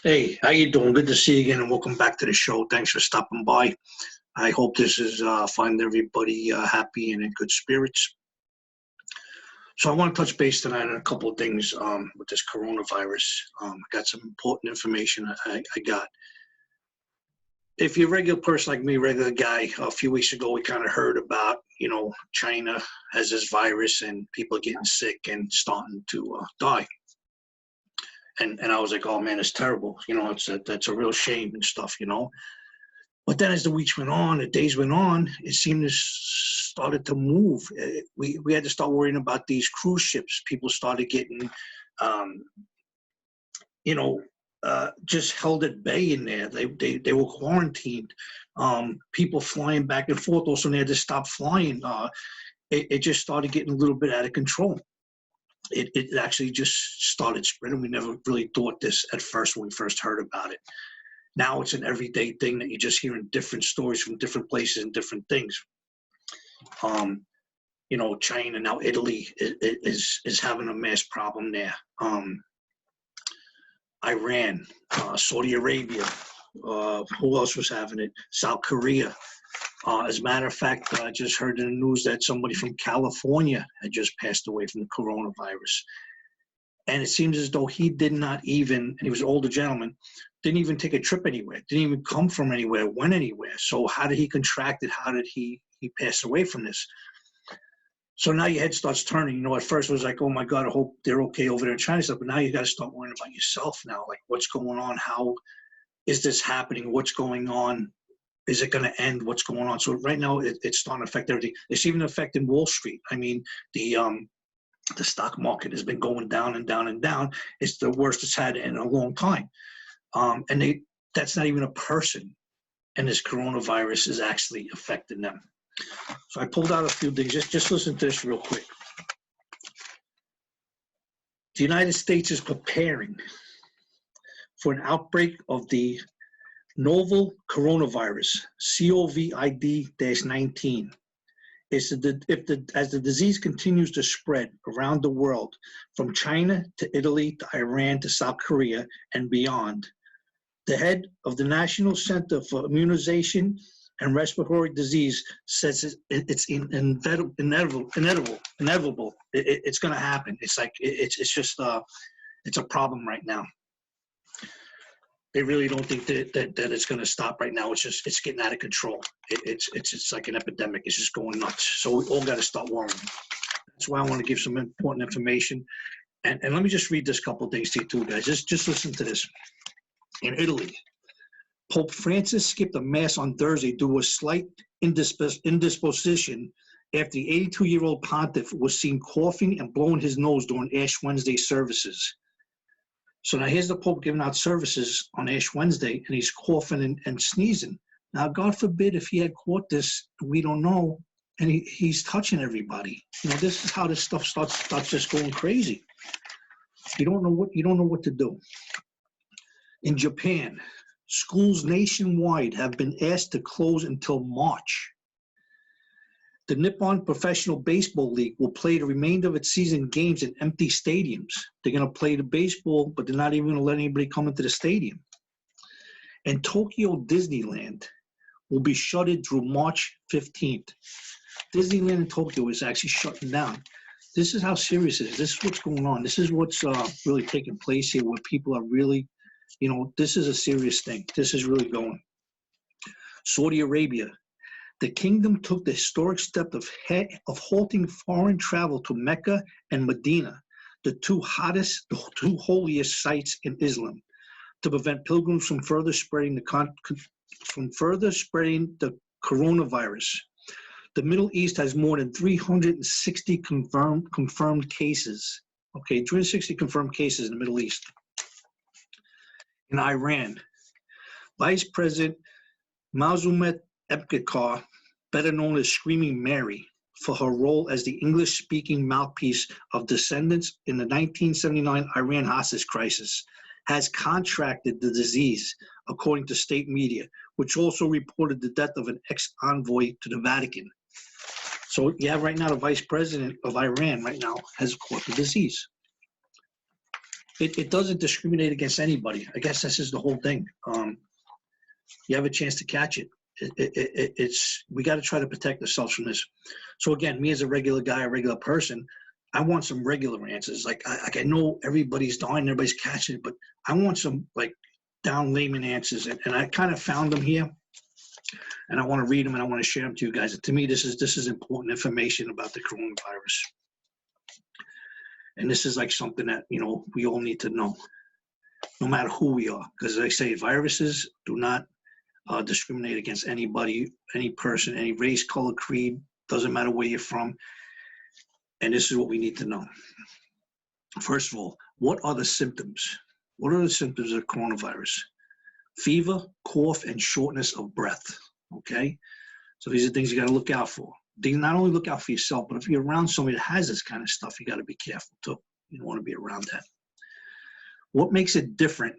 Hey, how you doing? Good to see you again, and welcome back to the show. Thanks for stopping by. I hope this is finding everybody happy and in good spirits. So I want to touch base tonight on a couple of things with this coronavirus. I got some important information I got. If you're a regular person like me, regular guy, a few weeks ago we kind of heard about, China has this virus and people are getting sick and starting to die. And I was like, oh man, it's terrible. That's a real shame and stuff. But then as the weeks went on, the days went on, it seemed to started to move. We had to start worrying about these cruise ships. People started getting, um, just held at bay in there. They were quarantined. People flying back and forth also they had to stop flying. It just started getting a little bit out of control. It actually just started spreading. We never really thought this at first when we first heard about it. Now it's an everyday thing that you're just hearing different stories from different places and different things. China, now Italy is having a mass problem there. Iran, Saudi Arabia, who else was having it? South Korea. As a matter of fact, I just heard in the news that somebody from California had just passed away from the coronavirus. And it seems as though he did not even, and he was an older gentleman, didn't even take a trip anywhere, didn't even come from anywhere, went anywhere. So how did he contract it? How did he pass away from this? So now your head starts turning. At first it was like, oh my God, I hope they're okay over there in China stuff. But now you got to start worrying about yourself now. Like, what's going on? How is this happening? What's going on? Is it going to end? What's going on? So right now it's starting to affect everything. It's even affecting Wall Street. I mean, the stock market has been going down and down and down. It's the worst it's had in a long time. And that's not even a person. And this coronavirus is actually affecting them. So I pulled out a few things. Just listen to this real quick. The United States is preparing for an outbreak of the novel coronavirus, COVID-19. As the disease continues to spread around the world, from China to Italy to Iran to South Korea and beyond, the head of the National Center for Immunization and Respiratory Disease says it's inevitable. It's going to happen. It's like it's just it's a problem right now. They really don't think that it's going to stop right now. It's getting out of control. It's like an epidemic. It's just going nuts. So we all got to start worrying. That's why I want to give some important information. And let me just read this couple of things to you too, guys. Just listen to this. In Italy, Pope Francis skipped a mass on Thursday due to a slight indisposition after the 82-year-old pontiff was seen coughing and blowing his nose during Ash Wednesday services. So now here's the Pope giving out services on Ash Wednesday, and he's coughing and sneezing. Now, God forbid if he had caught this, we don't know, and he's touching everybody. This is how this stuff starts just going crazy. You don't know what to do. In Japan, schools nationwide have been asked to close until March. The Nippon Professional Baseball League will play the remainder of its season games in empty stadiums. They're going to play the baseball, but they're not even going to let anybody come into the stadium. And Tokyo Disneyland will be shuttered through March 15th. Disneyland in Tokyo is actually shutting down. This is how serious it is. This is what's going on. This is what's really taking place here, where people are really, this is a serious thing. This is really going. Saudi Arabia. The kingdom took the historic step of halting foreign travel to Mecca and Medina, the two holiest sites in Islam, to prevent pilgrims from further spreading the coronavirus. The Middle East has more than 360 confirmed cases. Okay, 360 confirmed cases in the Middle East. In Iran, Vice President Mausumet Ebtekar, better known as Screaming Mary, for her role as the English-speaking mouthpiece of descendants in the 1979 Iran hostage crisis, has contracted the disease, according to state media, which also reported the death of an ex-envoy to the Vatican. So, yeah, right now the vice president of Iran right now has caught the disease. it doesn't discriminate against anybody. I guess this is the whole thing. You have a chance to catch it. It's we got to try to protect ourselves from this. So again, me as a regular guy, a regular person, I want some regular answers. Like I know everybody's dying, everybody's catching it, but I want some like down layman answers, and I kind of found them here, and I want to read them and I want to share them to you guys. And to me, this is important information about the coronavirus, and this is like something that we all need to know, no matter who we are, because as I say, viruses do not discriminate against anybody, any person, any race, color, creed, doesn't matter where you're from. And this is what we need to know. First of all, what are the symptoms? What are the symptoms of coronavirus? Fever, cough, and shortness of breath, okay? So these are things you gotta look out for. You not only look out for yourself, but if you're around somebody that has this kind of stuff, you gotta be careful too. You don't wanna be around that. What makes it different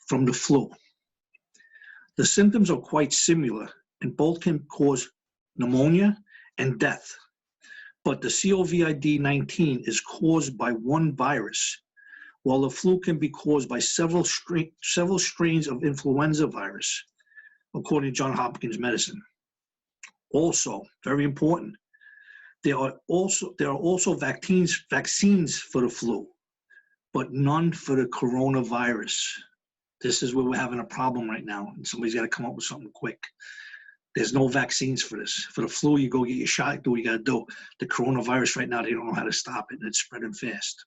from the flu? The symptoms are quite similar, and both can cause pneumonia and death. But the COVID-19 is caused by one virus, while the flu can be caused by several strains of influenza virus, according to Johns Hopkins Medicine. Also, very important, there are also vaccines for the flu, but none for the coronavirus. This is where we're having a problem right now, and somebody's got to come up with something quick. There's no vaccines for this. For the flu, you go get your shot, do what you got to do. The coronavirus right now, they don't know how to stop it, and it's spreading fast.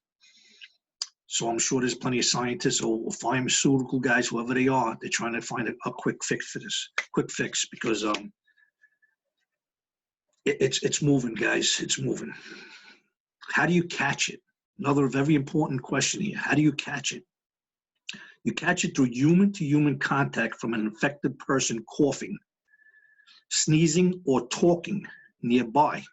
So I'm sure there's plenty of scientists or pharmaceutical guys, whoever they are, they're trying to find a quick fix for this. Quick fix, because it's moving, guys. It's moving. How do you catch it? Another very important question here. How do you catch it? You catch it through human-to-human contact from an infected person coughing, sneezing, or talking nearby.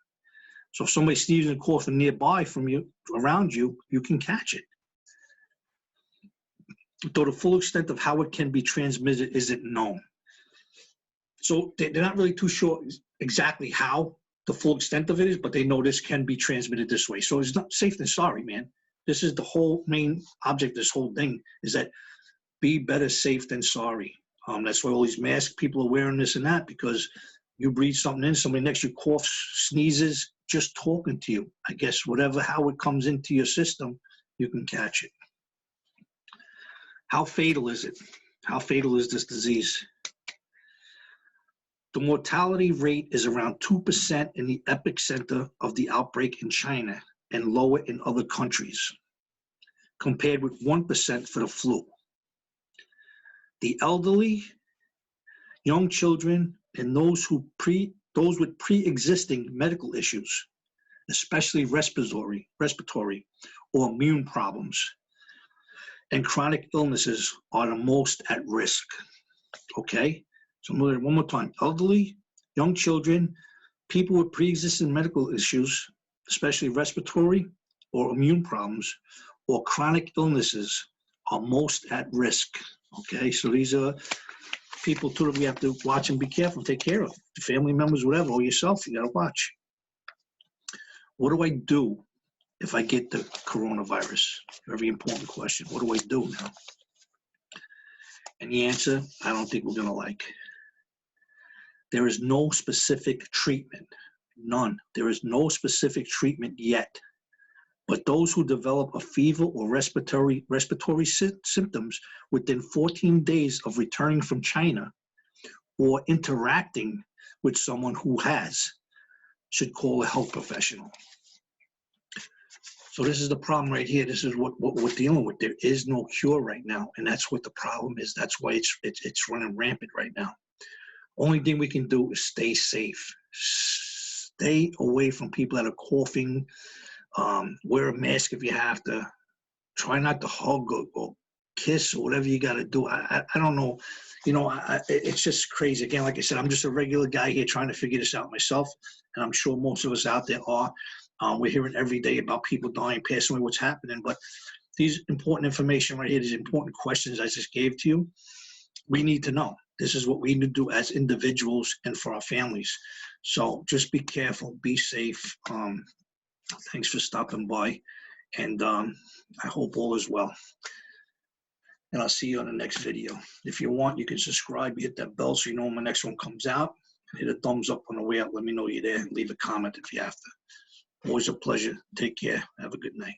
So if somebody's sneezing and coughing nearby from you, around you, you can catch it. Though the full extent of how it can be transmitted isn't known. So they're not really too sure exactly how the full extent of it is, but they know this can be transmitted this way. So it's not safe than sorry, man. This is the whole main object of this whole thing, is that be better safe than sorry. That's why all these masks, people are wearing this and that, because you breathe something in, somebody next to you coughs, sneezes, just talking to you. I guess how it comes into your system, you can catch it. How fatal is it? How fatal is this disease? The mortality rate is around 2% in the epicenter of the outbreak in China and lower in other countries, compared with 1% for the flu. The elderly, young children, and those with pre-existing medical issues, especially respiratory or immune problems, and chronic illnesses are the most at risk. Okay? So one more time. Elderly, young children, people with pre-existing medical issues, especially respiratory or immune problems, or chronic illnesses are most at risk. Okay, so these are people too that we have to watch and be careful, take care of. The family members, whatever, or yourself, you gotta watch. What do I do if I get the coronavirus? Very important question. What do I do now? And the answer, I don't think we're gonna like. There is no specific treatment, none. There is no specific treatment yet. But those who develop a fever or respiratory symptoms within 14 days of returning from China or interacting with someone who has should call a health professional. So this is the problem right here. This is what we're dealing with. There is no cure right now, and that's what the problem is. That's why it's running rampant right now. Only thing we can do is stay safe. Stay away from people that are coughing. Wear a mask if you have to. Try not to hug or kiss or whatever you got to do. I don't know. It's just crazy. Again, like I said, I'm just a regular guy here trying to figure this out myself, and I'm sure most of us out there are. We're hearing every day about people dying, passing away, what's happening. But these important information right here, these important questions I just gave to you, we need to know. This is what we need to do as individuals and for our families. So just be careful, be safe. Thanks for stopping by, and I hope all is well. and I'll see you on the next video. If you want, you can subscribe, hit that bell so you know when my next one comes out. Hit a thumbs up on the way out. Let me know you're there. Leave a comment if you have to. Always a pleasure. Take care. Have a good night.